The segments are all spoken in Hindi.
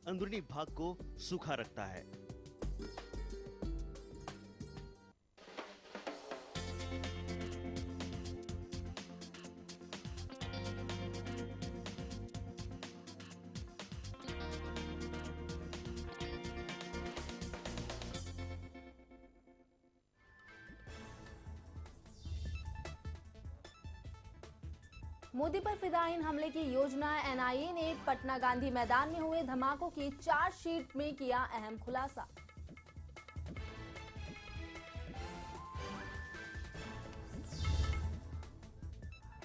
अंदरूनी भाग को सूखा रखता है। मोदी पर फिदायीन हमले की योजना। एनआईए ने पटना गांधी मैदान में हुए धमाकों की चार्जशीट में किया अहम खुलासा।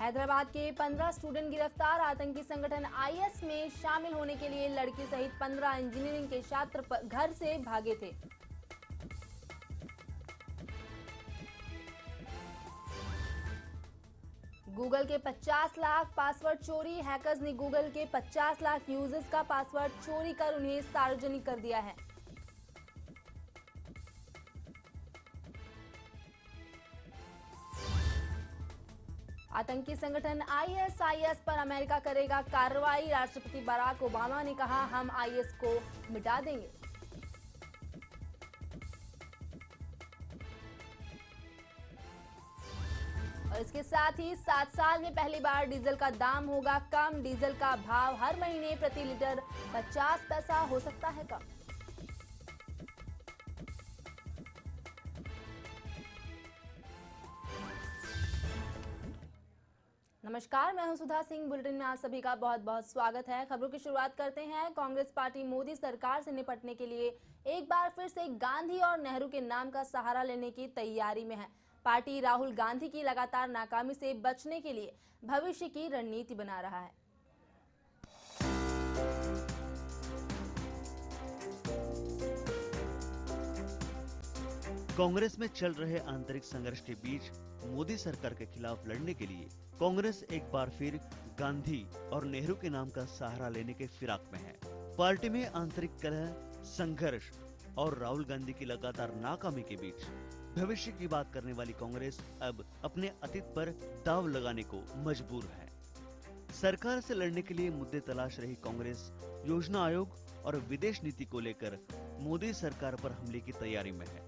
हैदराबाद के 15 स्टूडेंट गिरफ्तार। आतंकी संगठन आईएस में शामिल होने के लिए लड़की सहित 15 इंजीनियरिंग के छात्र घर से भागे थे। गूगल के 50 लाख पासवर्ड चोरी। हैकर्स ने गूगल के 50 लाख यूजर्स का पासवर्ड चोरी कर उन्हें सार्वजनिक कर दिया है। आतंकी संगठन आईएसआईएस पर अमेरिका करेगा कार्रवाई। राष्ट्रपति बराक ओबामा ने कहा, हम आईएस को मिटा देंगे। और इसके साथ ही 7 साल में पहली बार डीजल का दाम होगा कम। डीजल का भाव हर महीने प्रति लीटर 50 पैसा हो सकता है कम। नमस्कार, मैं हूं सुधा सिंह। बुलेटिन में आप सभी का बहुत बहुत स्वागत है। खबरों की शुरुआत करते हैं। कांग्रेस पार्टी मोदी सरकार से निपटने के लिए एक बार फिर से गांधी और नेहरू के नाम का सहारा लेने की तैयारी में है। पार्टी राहुल गांधी की लगातार नाकामी से बचने के लिए भविष्य की रणनीति बना रहा है। कांग्रेस में चल रहे आंतरिक संघर्ष के बीच मोदी सरकार के खिलाफ लड़ने के लिए कांग्रेस एक बार फिर गांधी और नेहरू के नाम का सहारा लेने के फिराक में है। पार्टी में आंतरिक कलह, संघर्ष और राहुल गांधी की लगातार नाकामी के बीच भविष्य की बात करने वाली कांग्रेस अब अपने अतीत पर दाव लगाने को मजबूर है। सरकार से लड़ने के लिए मुद्दे तलाश रही कांग्रेस योजना आयोग और विदेश नीति को लेकर मोदी सरकार पर हमले की तैयारी में है।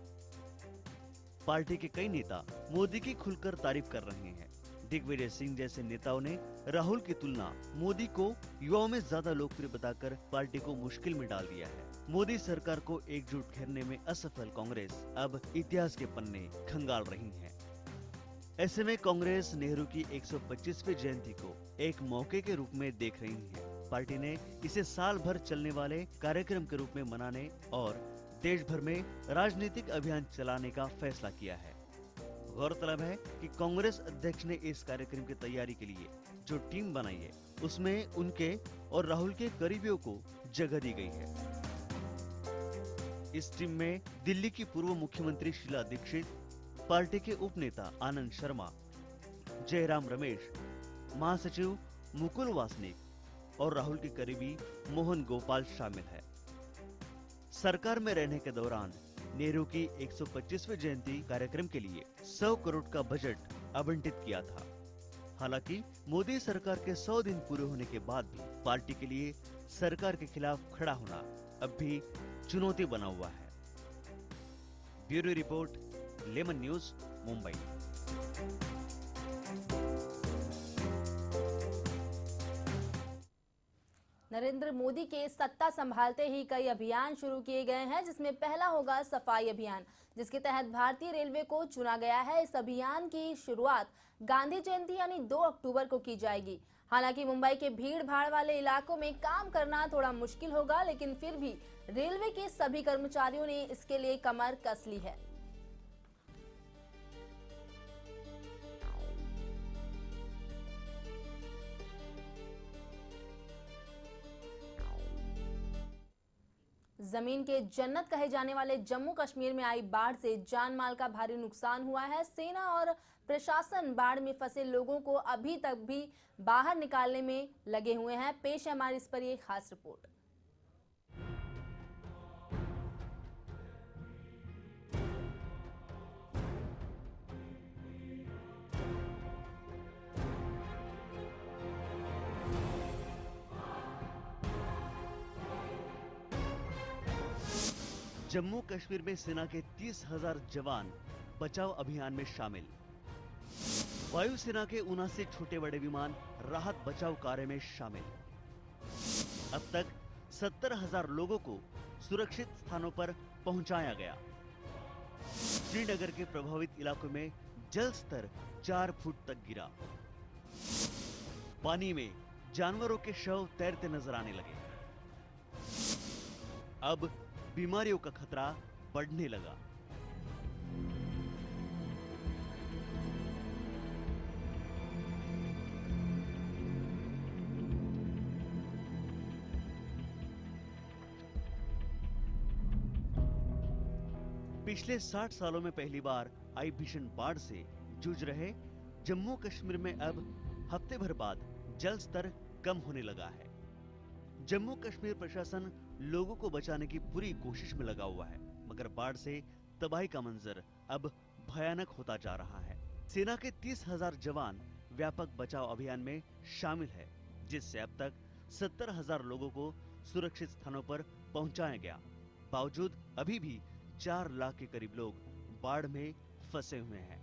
पार्टी के कई नेता मोदी की खुलकर तारीफ कर रहे हैं। दिग्विजय सिंह जैसे नेताओं ने राहुल की तुलना मोदी को युवाओं में ज्यादा लोकप्रिय बताकर पार्टी को मुश्किल में डाल दिया है। मोदी सरकार को एकजुट घेरने में असफल कांग्रेस अब इतिहास के पन्ने खंगाल रही है। ऐसे में कांग्रेस नेहरू की 125वीं जयंती को एक मौके के रूप में देख रही है। पार्टी ने इसे साल भर चलने वाले कार्यक्रम के रूप में मनाने और देश भर में राजनीतिक अभियान चलाने का फैसला किया है। गौरतलब है कि कांग्रेस अध्यक्ष ने इस कार्यक्रम की तैयारी के लिए जो टीम बनाई है उसमें उनके और राहुल के करीबियों को जगह दी गई है। इस टीम में दिल्ली की पूर्व मुख्यमंत्री शीला दीक्षित, पार्टी के उप नेता आनंद शर्मा, जयराम रमेश, महासचिव मुकुल वासनिक और राहुल के करीबी मोहन गोपाल शामिल है। सरकार में रहने के दौरान नेहरू की 125वीं जयंती कार्यक्रम के लिए 100 करोड़ का बजट आवंटित किया था। हालांकि मोदी सरकार के 100 दिन पूरे होने के बाद भी पार्टी के लिए सरकार के खिलाफ खड़ा होना अब भी चुनौती बना हुआ है। Bureau report, Lemon News, Mumbai. Narendra Modi के सत्ता संभालते ही कई अभियान शुरू किए गए हैं, जिसमें पहला होगा सफाई अभियान, जिसके तहत भारतीय रेलवे को चुना गया है। इस अभियान की शुरुआत गांधी जयंती यानी 2 अक्टूबर को की जाएगी। हालांकि मुंबई के भीड़ भाड़ वाले इलाकों में काम करना थोड़ा मुश्किल होगा, लेकिन फिर भी रेलवे के सभी कर्मचारियों ने इसके लिए कमर कस ली है। जमीन के जन्नत कहे जाने वाले जम्मू कश्मीर में आई बाढ़ से जान माल का भारी नुकसान हुआ है। सेना और प्रशासन बाढ़ में फंसे लोगों को अभी तक भी बाहर निकालने में लगे हुए हैं। पेश है हमारी इस पर ये खास रिपोर्ट। जम्मू कश्मीर में सेना के 30,000 जवान बचाव अभियान में शामिल। वायुसेना के 79 छोटे बड़े विमान राहत बचाव कार्य में शामिल। अब तक 70,000 लोगों को सुरक्षित स्थानों पर पहुंचाया गया। श्रीनगर के प्रभावित इलाकों में जल स्तर 4 फुट तक गिरा। पानी में जानवरों के शव तैरते नजर आने लगे। अब बीमारियों का खतरा बढ़ने लगा। पिछले 60 सालों में पहली बार आई भीषण बाढ़ से जूझ रहे जम्मू कश्मीर में अब हफ्ते भर बाद जल स्तर कम होने लगा है। जम्मू कश्मीर प्रशासन लोगों को बचाने की पूरी कोशिश में लगा हुआ है, मगर बाढ़ से तबाही का मंजर अब भयानक होता जा रहा है। सेना के 30,000 जवान व्यापक बचाव अभियान में शामिल है, जिससे अब तक 70,000 लोगों को सुरक्षित स्थानों पर पहुंचाया गया। बावजूद अभी भी 4 लाख के करीब लोग बाढ़ में फंसे हुए हैं।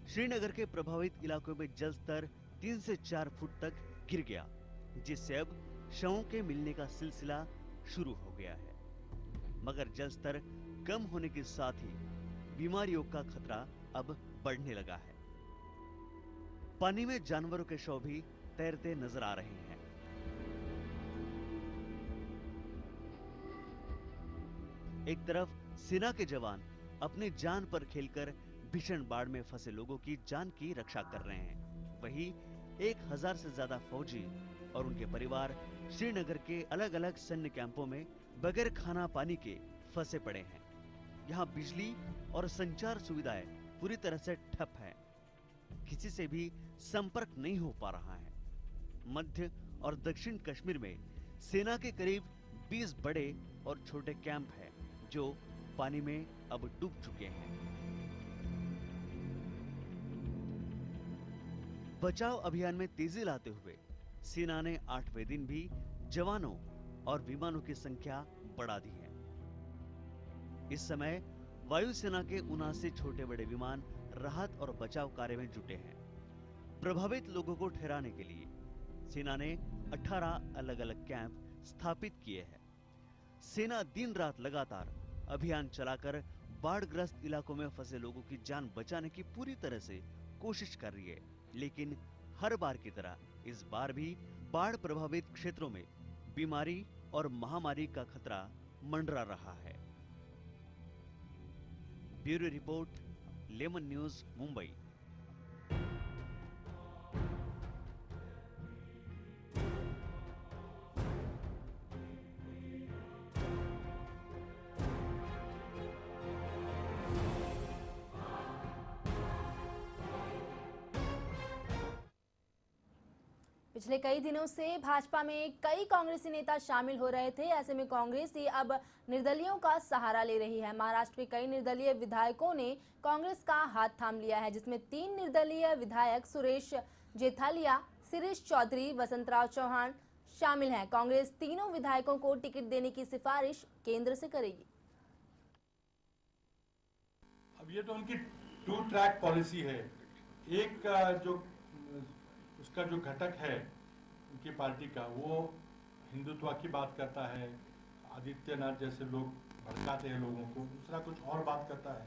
श्रीनगर के प्रभावित इलाकों में जल स्तर 3 से 4 फुट तक गिर गया, जिससे अब शवों के मिलने का सिलसिला शुरू हो गया है। मगर जल स्तर कम होने के साथ ही बीमारियों का खतरा अब बढ़ने लगा है। पानी में जानवरों के शव भी तैरते नजर आ रहे हैं। एक तरफ सेना के जवान अपनी जान पर खेलकर भीषण बाढ़ में फंसे लोगों की जान की रक्षा कर रहे हैं, वहीं 1000 से ज्यादा फौजी और उनके परिवार श्रीनगर के अलग अलग सैन्य कैंपों में बगैर खाना पानी के फंसे पड़े हैं। यहाँ बिजली और संचार सुविधाएं पूरी तरह से ठप है, किसी से भी संपर्क नहीं हो पा रहा है। मध्य और दक्षिण कश्मीर में सेना के करीब 20 बड़े और छोटे कैंप हैं, जो पानी में अब डूब चुके हैं। बचाव अभियान में तेजी लाते हुए सेना ने 8वें दिन भी जवानों और विमानों की संख्या बढ़ा दी है। इस समय वायुसेना के 79 छोटे बड़े विमान राहत और बचाव कार्य में जुटे हैं। प्रभावित लोगों को ठहराने के लिए सेना ने 18 अलग अलग कैंप स्थापित किए हैं। सेना दिन रात लगातार अभियान चलाकर बाढ़ग्रस्त इलाकों में फंसे लोगों की जान बचाने की पूरी तरह से कोशिश कर रही है, लेकिन हर बार की तरह इस बार भी बाढ़ प्रभावित क्षेत्रों में बीमारी और महामारी का खतरा मंडरा रहा है। Bureau report, Lemon News, Mumbai. पिछले कई दिनों से भाजपा में कई कांग्रेसी नेता शामिल हो रहे थे। ऐसे में कांग्रेस ही अब निर्दलीयों का सहारा ले रही है। महाराष्ट्र के कई निर्दलीय विधायकों ने कांग्रेस का हाथ थाम लिया है, जिसमें 3 निर्दलीय विधायक सुरेश जेथालिया, शिरीष चौधरी, वसंतराव चौहान शामिल हैं। कांग्रेस तीनों विधायकों को टिकट देने की सिफारिश केंद्र से करेगी। अब ये तो उनकी 2 ट्रैक पॉलिसी है। एक जो उसका जो घटक है उनकी पार्टी का, वो हिंदुत्व की बात करता है, आदित्यनाथ जैसे लोग भड़काते हैं लोगों को, दूसरा कुछ और बात करता है।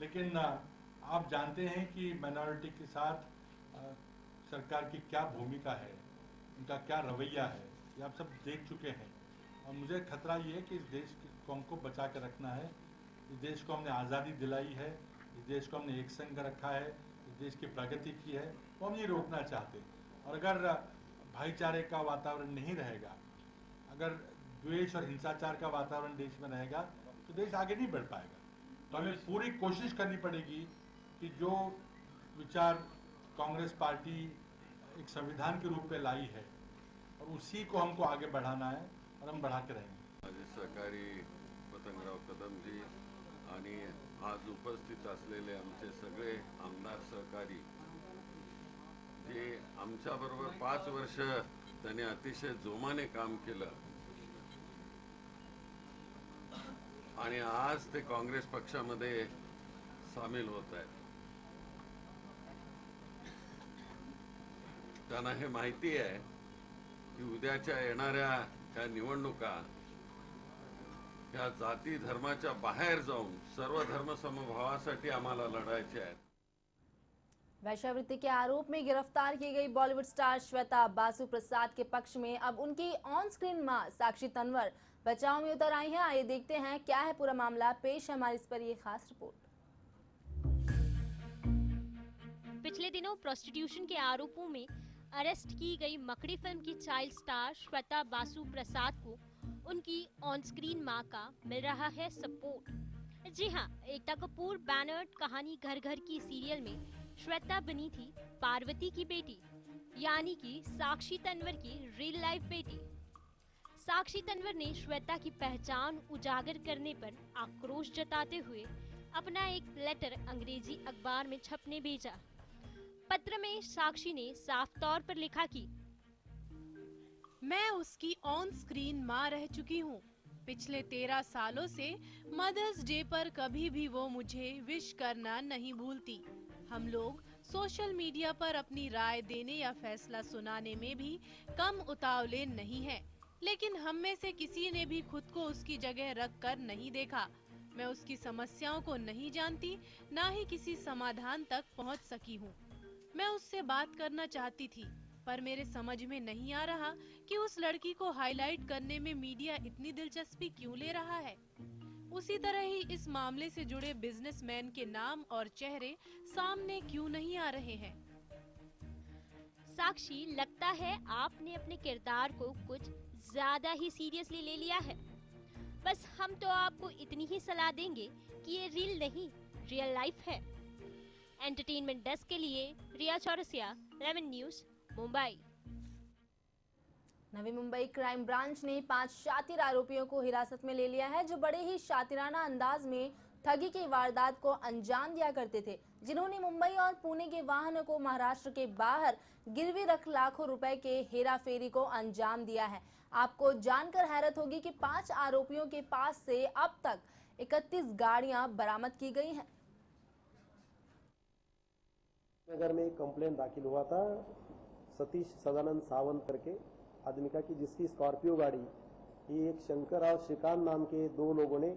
लेकिन आप जानते हैं कि माइनॉरिटी के साथ सरकार की क्या भूमिका है, उनका क्या रवैया है, ये आप सब देख चुके हैं। और मुझे खतरा ये है कि इस देश को हमको बचा कर रखना है। इस देश को हमने आज़ादी दिलाई है, इस देश को हमने एक संग रखा है, इस देश की प्रगति की है, वो हम ये रोकना चाहते। और अगर भाईचारे का वातावरण नहीं रहेगा, अगर द्वेष और हिंसाचार का वातावरण देश में रहेगा, तो देश आगे नहीं बढ़ पाएगा। तो हमें पूरी कोशिश करनी पड़ेगी कि जो विचार कांग्रेस पार्टी एक संविधान के रूप में लाई है, और उसी को हमको आगे बढ़ाना है, और हम बढ़ा के रहेंगे। माझे सहकारी पतंगराव कदमजी आणि आज उपस्थित असलेले आमचे सगळे आमदार सहकारी, जे आमच्याबरोबर 5 वर्ष त्यांनी अतिशय जोमाने काम केलं, आणि आज ते काँग्रेस पक्षामध्ये सामील होत आहेत. त्यांना हे माहिती आहे की उद्याच्या येणाऱ्या त्या निवडणुका ह्या जाती धर्माच्या बाहेर जाऊन सर्व धर्म समभावासाठी आम्हाला लढायचे आहेत. वेश्यावृत्ति के आरोप में गिरफ्तार की गई बॉलीवुड स्टार श्वेता बासु प्रसाद के पक्ष में अब उनकी ऑन स्क्रीन मां साक्षी तंवर बचाव में उतर आई हैं। आइए देखते हैं क्या है पूरा मामला। पेश है हमारी इस पर ये खास रिपोर्ट। पिछले दिनों प्रोस्टिट्यूशन के आरोपों में अरेस्ट की गई मकड़ी फिल्म की चाइल्ड स्टार श्वेता बासु प्रसाद को उनकी ऑन स्क्रीन मां का मिल रहा है सपोर्ट। जी हां, एकता कपूर बैनर्ड कहानी घर घर की सीरियल में श्वेता बनी थी पार्वती की बेटी, यानी कि साक्षी तंवर की रियल लाइफ बेटी। साक्षी तंवर ने श्वेता की पहचान उजागर करने पर आक्रोश जताते हुए अपना एक लेटर अंग्रेजी अखबार में छपने भेजा। पत्र में साक्षी ने साफ तौर पर लिखा कि मैं उसकी ऑन स्क्रीन मां रह चुकी हूँ। पिछले 13 सालों से मदर्स डे पर कभी भी वो मुझे विश करना नहीं भूलती। हम लोग सोशल मीडिया पर अपनी राय देने या फैसला सुनाने में भी कम उतावले नहीं हैं, लेकिन हम में से किसी ने भी खुद को उसकी जगह रख कर नहीं देखा। मैं उसकी समस्याओं को नहीं जानती, ना ही किसी समाधान तक पहुंच सकी हूं। मैं उससे बात करना चाहती थी, पर मेरे समझ में नहीं आ रहा कि उस लड़की को हाईलाइट करने में मीडिया इतनी दिलचस्पी क्यों ले रहा है। उसी तरह ही इस मामले से जुड़े बिजनेसमैन के नाम और चेहरे सामने क्यों नहीं आ रहे हैं। साक्षी, लगता है आपने अपने किरदार को कुछ ज्यादा ही सीरियसली ले लिया है। बस हम तो आपको इतनी ही सलाह देंगे कि ये रील नहीं, रियल लाइफ है। एंटरटेनमेंट डेस्क के लिए रिया Chaurasia, 11 news, Mumbai. Navi Mumbai crime branch ने 5 शातिर आरोपियों को हिरासत में ले लिया है, जो बड़े ही शातिराना अंदाज में ठगी की वारदात को अंजाम दिया करते थे, जिन्होंने मुंबई और पुणे के वाहनों को महाराष्ट्र के बाहर गिरवी रख लाखों रुपए के हेराफेरी को अंजाम दिया है। आपको जानकर हैरत होगी कि 5 आरोपियों के पास से अब तक 31 गाड़ियां बरामद की गई हैं। नगर में एक कंप्लेंट दाखिल हुआ था सतीश सदानंद सावंत करके आदमी का, कि जिसकी स्कॉर्पियो गाड़ी ये एक शंकर और श्रीकांत नाम के 2 लोगों ने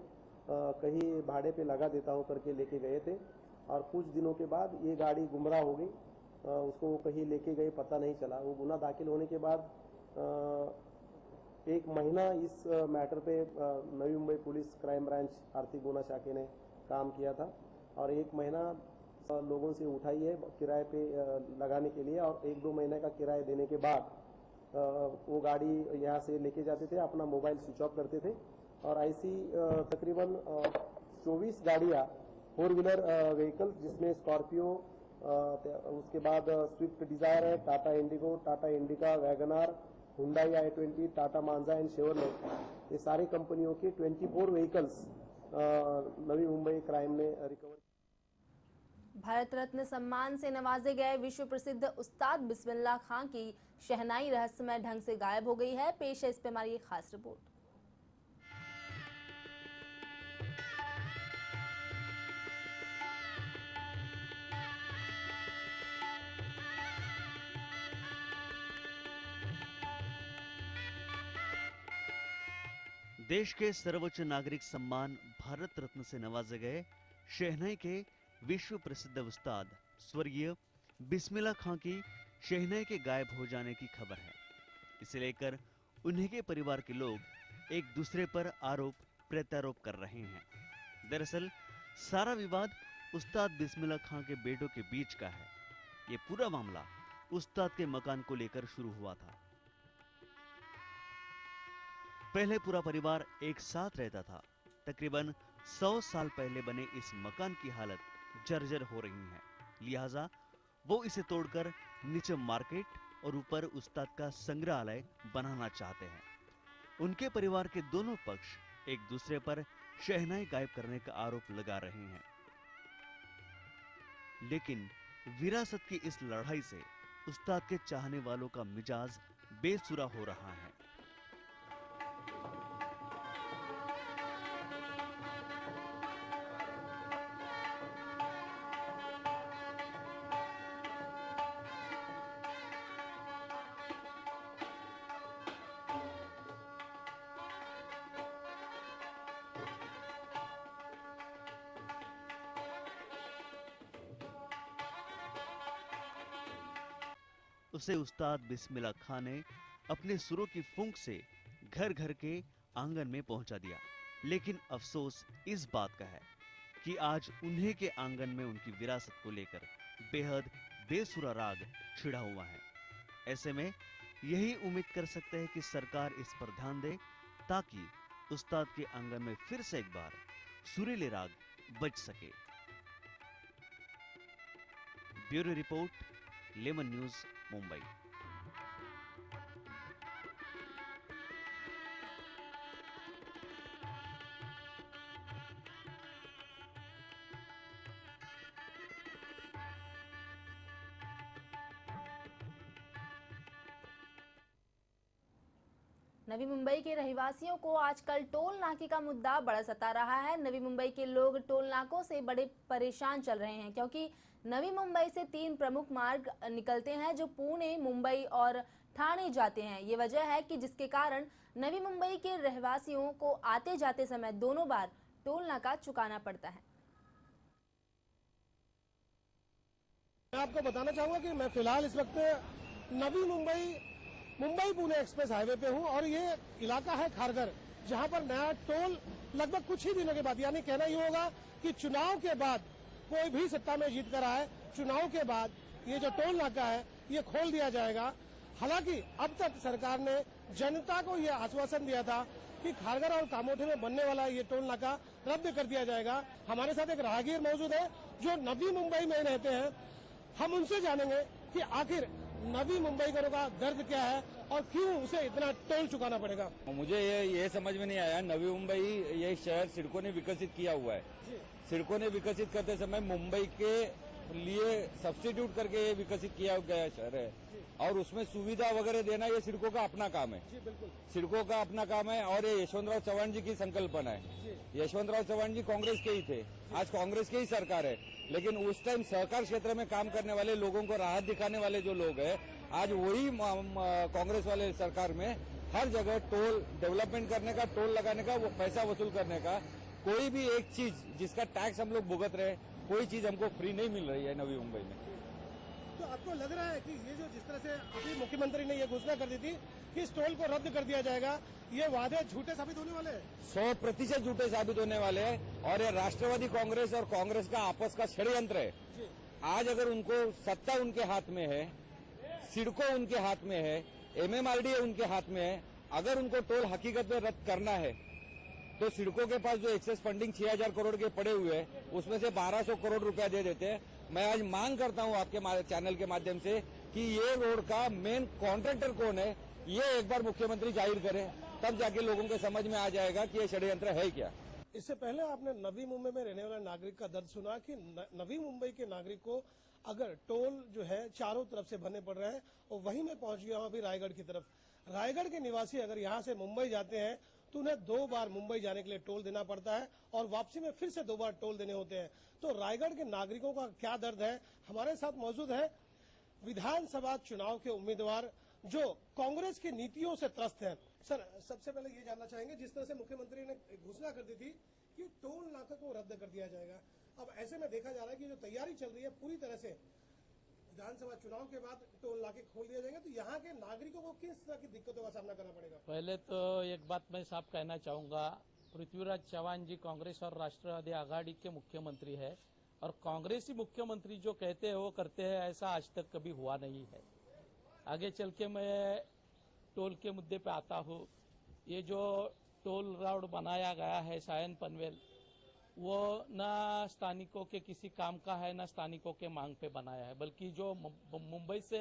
कहीं भाड़े पे लगा देता हूँ करके लेके गए थे, और कुछ दिनों के बाद ये गाड़ी गुमराह हो गई। उसको कहीं लेके गए पता नहीं चला। वो गुना दाखिल होने के बाद 1 महीना इस मैटर पे Navi Mumbai police crime branch आर्थिक गुना शाखे ने काम किया था, और 1 महीना लोगों से उठाई है किराए पे लगाने के लिए, और 1-2 महीने का किराया देने के बाद वो गाड़ी यहाँ से लेके जाते थे, अपना मोबाइल स्विच ऑफ करते थे, और ऐसी तकरीबन 24 गाड़ियाँ 4 व्हीलर व्हीकल, जिसमें स्कॉर्पियो, उसके बाद स्विफ्ट डिजायर है, Tata Indigo, Tata Indica, Wagon R, Hyundai i20, Tata Manza and Chevrolet, ये सारी कंपनियों की 24 व्हीकल्स नवी मुंबई क्राइम ने रिकवर। भारत रत्न सम्मान से नवाजे गए विश्व प्रसिद्ध उस्ताद बिस्मिल्लाह खां की शहनाई रहस्यमय ढंग से गायब हो गई है। पेश है इस पे हमारी एक खास रिपोर्ट। देश के सर्वोच्च नागरिक सम्मान भारत रत्न से नवाजे गए शहनाई के विश्व प्रसिद्ध उस्ताद स्वर्गीय बिस्मिल्लाह खां की शहनाई के गायब हो जाने की खबर है। इसे लेकर उन्हीं के परिवार के लोग एक दूसरे पर आरोप प्रत्यारोप कर रहे हैं। दरअसल सारा विवाद उस्ताद बिस्मिल्लाह खां के बेटों के बीच का है। ये पूरा मामला उस्ताद के मकान को लेकर शुरू हुआ था। पहले पूरा परिवार एक साथ रहता था। तकरीबन 100 साल पहले बने इस मकान की हालत जर्जर हो रही है, लिहाजा वो इसे तोड़कर नीचे मार्केट और ऊपर उस्ताद का संग्रहालय बनाना चाहते हैं। उनके परिवार के दोनों पक्ष एक दूसरे पर शहनाई गायब करने का आरोप लगा रहे हैं, लेकिन विरासत की इस लड़ाई से उस्ताद के चाहने वालों का मिजाज बेसुरा हो रहा है। उसे उस्ताद बिस्मिल्लाह खान ने अपने सुरों की फूंक से घर घर के आंगन में पहुंचा दिया। लेकिन अफसोस इस बात का है कि आज उन्हीं के आंगन में उनकी विरासत को लेकर बेहद बेसुरा राग छिड़ा हुआ है। ऐसे में यही उम्मीद कर सकते हैं कि सरकार इस पर ध्यान दे ताकि उस्ताद के आंगन में फिर से एक बार सुरीले राग बज सके। Bureau report, Lemon News, Mumbai. Navi Mumbai के रहवासियों को आजकल टोल नाके का मुद्दा बड़ा सता रहा है। नवी मुंबई के लोग टोल नाकों से बड़े परेशान चल रहे हैं क्योंकि नवी मुंबई से 3 प्रमुख मार्ग निकलते हैं जो पुणे, मुंबई और ठाणे जाते हैं। ये वजह है कि जिसके कारण नवी मुंबई के रहवासियों को आते जाते समय दोनों बार टोल नाका चुकाना पड़ता है। मैं आपको बताना चाहूंगा कि मैं फिलहाल इस वक्त नवी मुंबई पुणे एक्सप्रेस हाईवे पे हूं और ये इलाका है खारघर, जहां पर नया टोल लगभग कुछ ही दिनों के बाद, यानी कहना ये होगा कि चुनाव के बाद कोई भी सत्ता में जीत कर आए, चुनाव के बाद ये जो टोल नाका है ये खोल दिया जाएगा। हालांकि अब तक सरकार ने जनता को ये आश्वासन दिया था कि खारघर और कामोठे में बनने वाला ये टोल नाका रद्द कर दिया जाएगा। हमारे साथ एक राहगीर मौजूद है जो नवी मुंबई में रहते हैं। हम उनसे जानेंगे कि आखिर नवी मुंबईकरों का दर्द क्या है और क्यों उसे इतना टोल चुकाना पड़ेगा। मुझे ये समझ में नहीं आया। नवी मुंबई ये शहर सिडको ने विकसित किया हुआ है। सिडको ने विकसित करते समय मुंबई के लिए सब्स्टिट्यूट करके ये विकसित किया गया शहर है और उसमें सुविधा वगैरह देना ये सिडको का अपना काम है। सिडको का अपना काम है और ये यशवंतराव चव्हाण जी की संकल्पना है। यशवंतराव चव्हाण जी कांग्रेस के ही थे, आज कांग्रेस की ही सरकार है, लेकिन उस टाइम सहकार क्षेत्र में काम करने वाले लोगों को राहत दिखाने वाले जो लोग हैं, आज वही कांग्रेस वाले सरकार में हर जगह टोल डेवलपमेंट करने का, टोल लगाने का, वो पैसा वसूल करने का, कोई भी एक चीज जिसका टैक्स हम लोग भुगत रहे, कोई चीज हमको फ्री नहीं मिल रही है नवी मुंबई में। तो आपको लग रहा है कि ये जो जिस तरह से अभी मुख्यमंत्री ने ये घोषणा कर दी थी कि इस टोल को रद्द कर दिया जाएगा, ये वादे झूठे साबित होने वाले हैं? 100% झूठे साबित होने वाले हैं और ये राष्ट्रवादी कांग्रेस और कांग्रेस का आपस का षड्यंत्र है। आज अगर उनको सत्ता उनके हाथ में है, सिडको उनके हाथ में है, MMRDA उनके हाथ में है, अगर उनको टोल हकीकत में रद्द करना है तो सिडको के पास जो एक्सेस फंडिंग 6000 करोड़ के पड़े हुए हैं उसमें से 1200 करोड़ रुपया दे देते हैं। मैं आज मांग करता हूं आपके चैनल के माध्यम से कि ये रोड का मेन कॉन्ट्रैक्टर कौन है ये एक बार मुख्यमंत्री जाहिर करें, तब जाके लोगों के समझ में आ जाएगा कि ये षड्यंत्र है क्या। इससे पहले आपने नवी मुंबई में रहने वाले नागरिक का दर्द सुना कि नवी मुंबई के नागरिक को अगर टोल जो है चारों तरफ से भरने पड़ रहे हैं और वहीं मैं पहुंच गया हूं अभी रायगढ़ की तरफ। रायगढ़ के निवासी अगर यहां से मुंबई जाते हैं तो उन्हें 2 बार मुंबई जाने के लिए टोल देना पड़ता है और वापसी में फिर से 2 बार टोल देने होते हैं। तो रायगढ़ के नागरिकों का क्या दर्द है, हमारे साथ मौजूद है विधानसभा चुनाव के उम्मीदवार जो कांग्रेस की नीतियों से त्रस्त हैं। सर, सबसे पहले ये जानना चाहेंगे, जिस तरह से मुख्यमंत्री ने घोषणा कर दी थी कि टोल नाका को रद्द कर दिया जाएगा, अब ऐसे में देखा जा रहा है कि जो तैयारी चल रही है पूरी तरह से विधानसभा चुनाव के बाद टोल नाके खोल दिया जाएगा, तो यहाँ के नागरिकों को किस तरह की दिक्कतों का सामना करना पड़ेगा? पहले तो एक बात मैं साफ कहना चाहूंगा, पृथ्वीराज चव्हाण जी कांग्रेस और राष्ट्रवादी आघाड़ी के मुख्यमंत्री है और कांग्रेसी मुख्यमंत्री जो कहते हैं वो करते हैं, ऐसा आज तक कभी हुआ नहीं है। आगे चल के मैं टोल के मुद्दे पे आता हूँ। ये जो टोल रोड बनाया गया है सायन पनवेल, वो न स्थानिकों के किसी काम का है न स्थानिकों के मांग पे बनाया है, बल्कि जो मुंबई से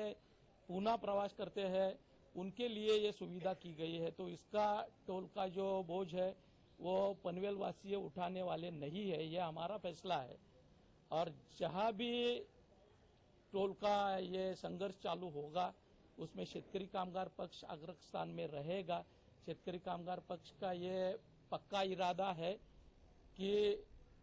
पूना प्रवास करते हैं उनके लिए ये सुविधा की गई है। तो इसका टोल का जो बोझ है वो पनवेल वासी उठाने वाले नहीं है, ये हमारा फैसला है। और जहां भी टोल का ये संघर्ष चालू होगा उसमें शेतकरी कामगार पक्ष अग्रस्थान में रहेगा। शेतकरी कामगार पक्ष का ये पक्का इरादा है कि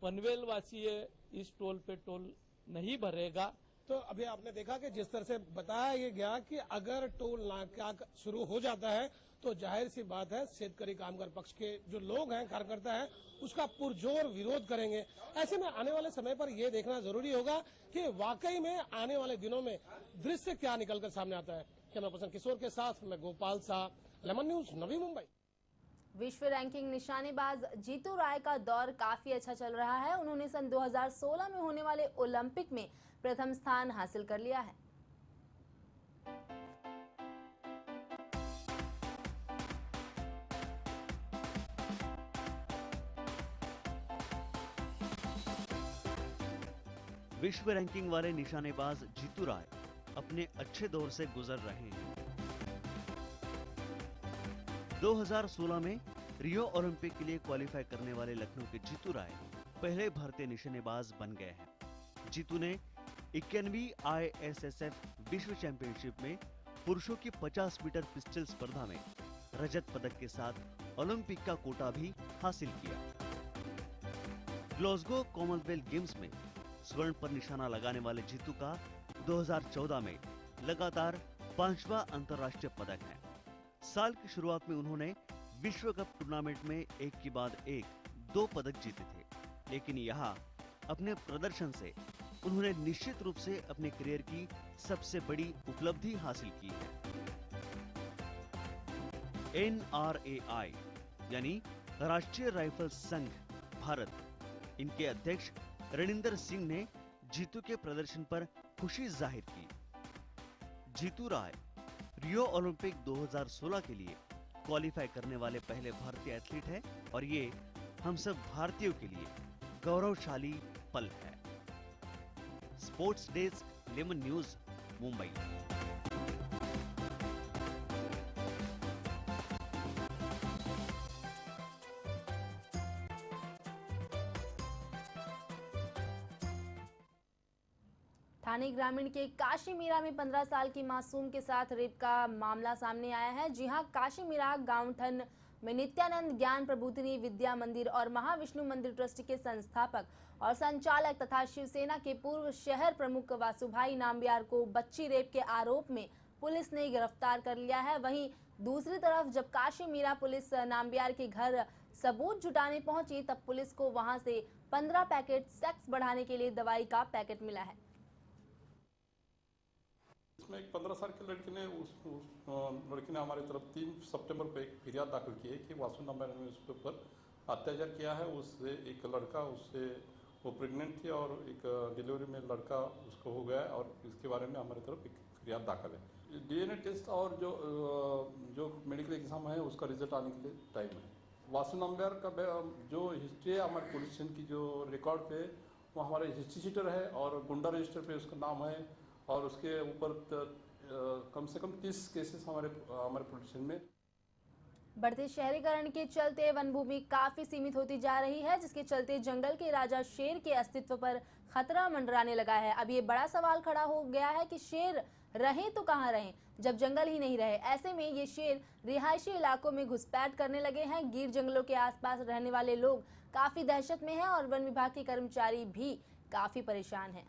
पनवेल वासी इस टोल पे टोल नहीं भरेगा। तो अभी आपने देखा कि जिस तरह से बताया ये गया कि अगर टोल नाका शुरू हो जाता है तो जाहिर सी बात है शेतकरी कामगार पक्ष के जो लोग हैं, कार्यकर्ता हैं, उसका पुरजोर विरोध करेंगे। ऐसे में आने वाले समय पर यह देखना जरूरी होगा कि वाकई में आने वाले दिनों में दृश्य क्या निकलकर सामने आता है। कैमरा पर्सन किशोर के साथ मैं गोपाल शाह, लेमन न्यूज, नवी मुंबई। विश्व रैंकिंग निशानेबाज जीतू राय का दौर काफी अच्छा चल रहा है। उन्होंने सन 2016 में होने वाले ओलंपिक में प्रथम स्थान हासिल कर लिया है। विश्व रैंकिंग वाले निशानेबाज जीतू राय अपने अच्छे दौर से गुजर रहे हैं। 2016 में रियो ओलंपिक के लिए क्वालिफाई करने वाले लखनऊ के जीतू राय पहले भारतीय निशानेबाज बन गए हैं। जीतू ने 91वीं ISSF विश्व चैंपियनशिप में पुरुषों की 50 मीटर पिस्टल स्पर्धा में रजत पदक के साथ ओलंपिक का कोटा भी हासिल किया। ग्लासगो कॉमनवेल्थ गेम्स में स्वर्ण पर निशाना लगाने वाले जीतू का 2014 में लगातार 5वां अंतर्राष्ट्रीय पदक है। साल की शुरुआत में उन्होंने विश्व कप टूर्नामेंट में एक के बाद एक 2 पदक जीते थे, लेकिन यहाँ अपने प्रदर्शन से उन्होंने निश्चित रूप से अपने करियर की सबसे बड़ी उपलब्धि हासिल की है। NRAI यानी राष्ट्रीय राइफल संघ भारत, इनके अध्यक्ष रणिंदर सिंह ने जीतू के प्रदर्शन पर खुशी जाहिर की। जीतू राय रियो ओलंपिक 2016 के लिए क्वालिफाई करने वाले पहले भारतीय एथलीट है और ये हम सब भारतीयों के लिए गौरवशाली पल है। Sports desk, lemon News, Mumbai. Thane ग्रामीण के काशीमीरा में 15 साल की मासूम के साथ रेप का मामला सामने आया है। जी हां, काशीमीरा गांवठन में नित्यानंद ज्ञान प्रबोधिनी विद्या मंदिर और महाविष्णु मंदिर ट्रस्ट के संस्थापक और संचालक तथा शिवसेना के पूर्व शहर प्रमुख वासुभाई नाम्बियार को बच्ची रेप के आरोप में पुलिस ने गिरफ्तार कर लिया है। वहीं दूसरी तरफ जब काशीमीरा पुलिस नाम्बियार के घर सबूत जुटाने पहुंची तब पुलिस को वहां से 15 पैकेट सेक्स बढ़ाने के लिए दवाई का पैकेट मिला है। इसमें एक 15 साल की लड़की ने लड़की ने हमारी तरफ 3 सितंबर को एक फिरियाद दाखिल की है कि वासु नाम्बियार ने उसके ऊपर अत्याचार किया है। उससे एक लड़का, उससे वो प्रेग्नेंट थी और एक डिलीवरी में लड़का उसको हो गया और इसके बारे में हमारी तरफ एक फिरियाद दाखिल है। DNA टेस्ट और जो मेडिकल एग्जाम है उसका रिजल्ट आने के लिए टाइम है। वासु नाम्बियार का जो हिस्ट्री है हमारे पुलिस स्टेशन की जो रिकॉर्ड पे वो हमारे हिस्ट्री शीटर है और गुंडा रजिस्टर पे उसका नाम है और उसके ऊपर कम से कम 30 केसेस हमारे पुलिस स्टेशन में। बढ़ते शहरीकरण के चलते वन भूमि काफी सीमित होती जा रही है, जिसके चलते जंगल के राजा शेर के अस्तित्व पर खतरा मंडराने लगा है। अब ये बड़ा सवाल खड़ा हो गया है कि शेर रहें तो कहाँ रहें जब जंगल ही नहीं रहे। ऐसे में ये शेर रिहायशी इलाकों में घुसपैठ करने लगे हैं। गिर जंगलों के आसपास रहने वाले लोग काफी दहशत में हैं और वन विभाग के कर्मचारी भी काफी परेशान हैं।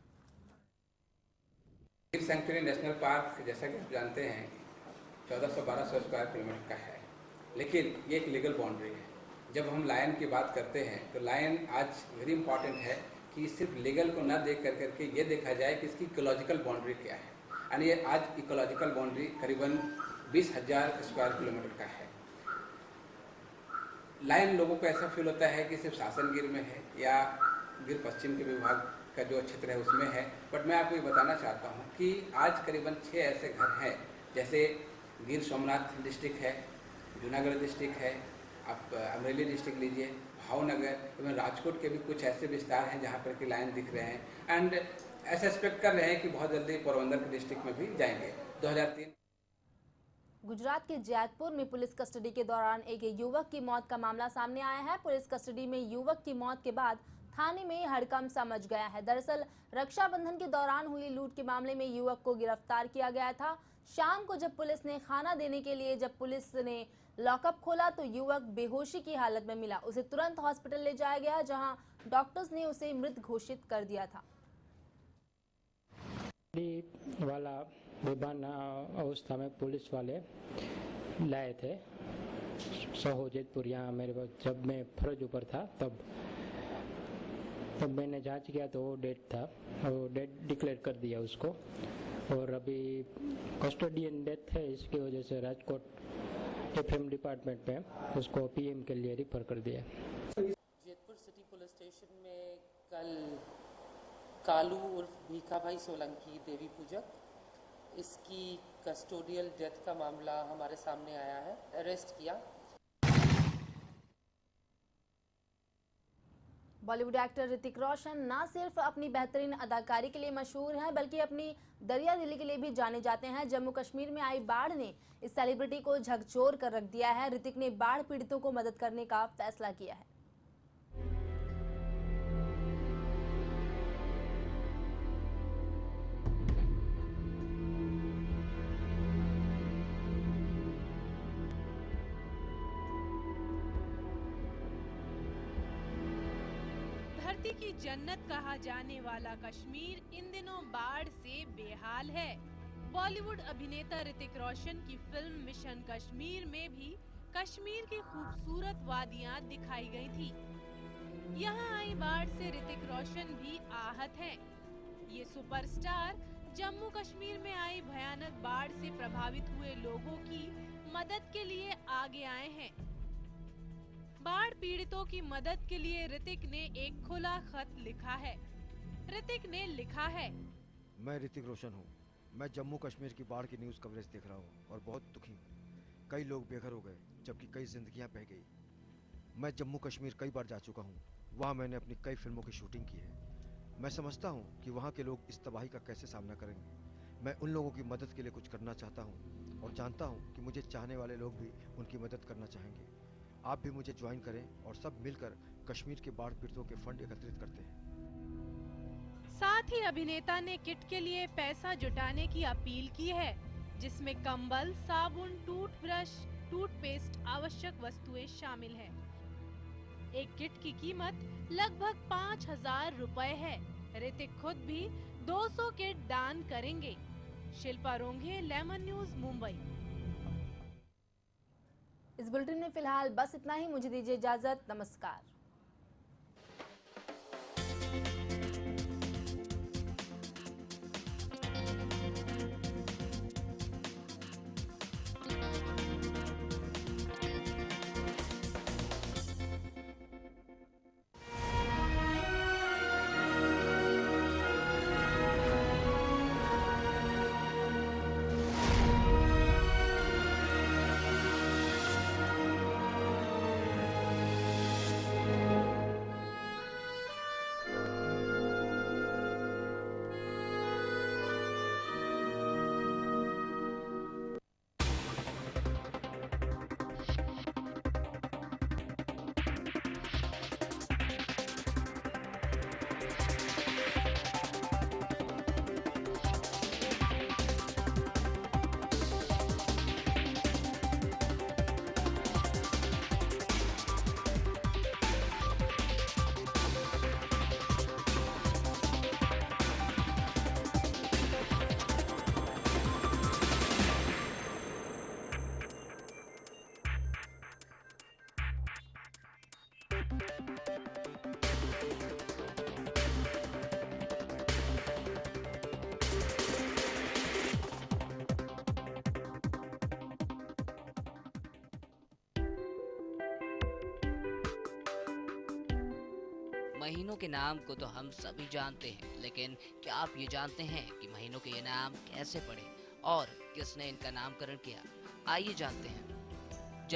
गिर सेंचुरी नेशनल पार्क जैसा कि आप जानते हैं 1400-1200 स्क्वायर किलोमीटर का है, लेकिन ये एक लीगल बाउंड्री है। जब हम लायन की बात करते हैं तो लायन आज वेरी इंपॉर्टेंट है कि सिर्फ लीगल को न देख करके ये देखा जाए कि इसकी इकोलॉजिकल बाउंड्री क्या है। यानी ये आज इकोलॉजिकल बाउंड्री करीबन 20,000 स्क्वायर किलोमीटर का है। लायन लोगों को ऐसा फील होता है कि सिर्फ शासन गिर में है या गिर पश्चिम के विभाग का जो क्षेत्र है उसमें है, बट मैं आपको ये बताना चाहता हूँ कि आज करीबन 6 ऐसे घर हैं, जैसे गिर सोमनाथ डिस्ट्रिक्ट है, जूनागढ़ डिस्ट्रिक्ट है, आप अमरेली डिस्ट्रिक्ट लीजिए, भावनगर, एवं राजकोट के भी कुछ ऐसे विस्तार हैं जहाँ पर कि लायन दिख रहे हैं एंड ऐसा एक्सपेक्ट कर रहे हैं कि बहुत जल्दी पोरबंदर के डिस्ट्रिक्ट में भी जाएंगे। 2003 गुजरात के जैतपुर में पुलिस कस्टडी के दौरान एक युवक की मौत का मामला सामने आया है। पुलिस कस्टडी में युवक की मौत के बाद थाने में हड़कंप सा मच गया है। दरअसल रक्षाबंधन के दौरान हुई लूट के मामले में युवक को गिरफ्तार किया गया था। शाम को जब पुलिस ने खाना देने के लिए जब पुलिस ने लॉकअप खोला तो युवक बेहोशी की हालत में मिला। उसे तुरंत हॉस्पिटल ले जाया गया जहां डॉक्टर्स ने उसे मृत घोषित कर दिया था। वाला बेभान अवस्था में पुलिस वाले लाए थे सहो जेतपुर। यहाँ मेरे पास जब मैं फर्ज ऊपर था तब मैंने जांच किया तो वो डेड था, वो डेड डिक्लेयर कर दिया उसको। और अभी कस्टोडियन डेथ है, इसकी वजह से राजकोट एफएम डिपार्टमेंट में उसको पीएम के लिए रिफर कर दिया। जेतपुर सिटी पुलिस स्टेशन में कल कालू उर्फ भीखा भाई सोलंकी देवी पूजक, इसकी कस्टोडियल डेथ का मामला हमारे सामने आया है। अरेस्ट किया। बॉलीवुड एक्टर ऋतिक रोशन न सिर्फ अपनी बेहतरीन अदाकारी के लिए मशहूर हैं, बल्कि अपनी दरिया दिली के लिए भी जाने जाते हैं। जम्मू कश्मीर में आई बाढ़ ने इस सेलिब्रिटी को झकझोर कर रख दिया है। ऋतिक ने बाढ़ पीड़ितों को मदद करने का फैसला किया है। धरती की जन्नत कहा जाने वाला कश्मीर इन दिनों बाढ़ से बेहाल है। बॉलीवुड अभिनेता ऋतिक रोशन की फिल्म मिशन कश्मीर में भी कश्मीर की खूबसूरत वादियां दिखाई गई थी। यहाँ आई बाढ़ से ऋतिक रोशन भी आहत हैं। ये सुपरस्टार जम्मू कश्मीर में आई भयानक बाढ़ से प्रभावित हुए लोगों की मदद के लिए आगे आए हैं। बाढ़ पीड़ितों की मदद के लिए ऋतिक ने एक खुला खत लिखा है। ऋतिक ने लिखा है, मैं ऋतिक रोशन हूँ। मैं जम्मू कश्मीर की बाढ़ की न्यूज़ कवरेज देख रहा हूँ और बहुत दुखी हूँ। कई लोग बेघर हो गए, जबकि कई जिंदगियाँ बह गई। मैं जम्मू कश्मीर कई बार जा चुका हूँ। वहाँ मैंने अपनी कई फिल्मों की शूटिंग की है। मैं समझता हूँ कि वहाँ के लोग इस तबाही का कैसे सामना करेंगे। मैं उन लोगों की मदद के लिए कुछ करना चाहता हूँ और जानता हूँ कि मुझे चाहने वाले लोग भी उनकी मदद करना चाहेंगे। आप भी मुझे ज्वाइन करें और सब मिलकर कश्मीर के बाढ़ पीड़ितों के फंड एकत्रित करते हैं। साथ ही अभिनेता ने किट के लिए पैसा जुटाने की अपील की है, जिसमें कंबल, साबुन, टूथब्रश, टूथपेस्ट आवश्यक वस्तुएं शामिल हैं। एक किट की कीमत लगभग 5,000 रुपए है। ऋतिक खुद भी 200 किट दान करेंगे। Shilpa Ronghe, Lemon News, Mumbai. इस बुलेटिन में फिलहाल बस इतना ही। मुझे दीजिए इजाजत। नमस्कार। महीनों के नाम को तो हम सभी जानते हैं, लेकिन क्या आप ये जानते हैं कि महीनों के ये नाम कैसे पड़े और किसने इनका नामकरण किया? आइए जानते हैं।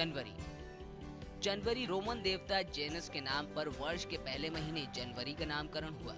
जनवरी रोमन देवता जेनस के नाम पर वर्ष के पहले महीने जनवरी का नामकरण हुआ।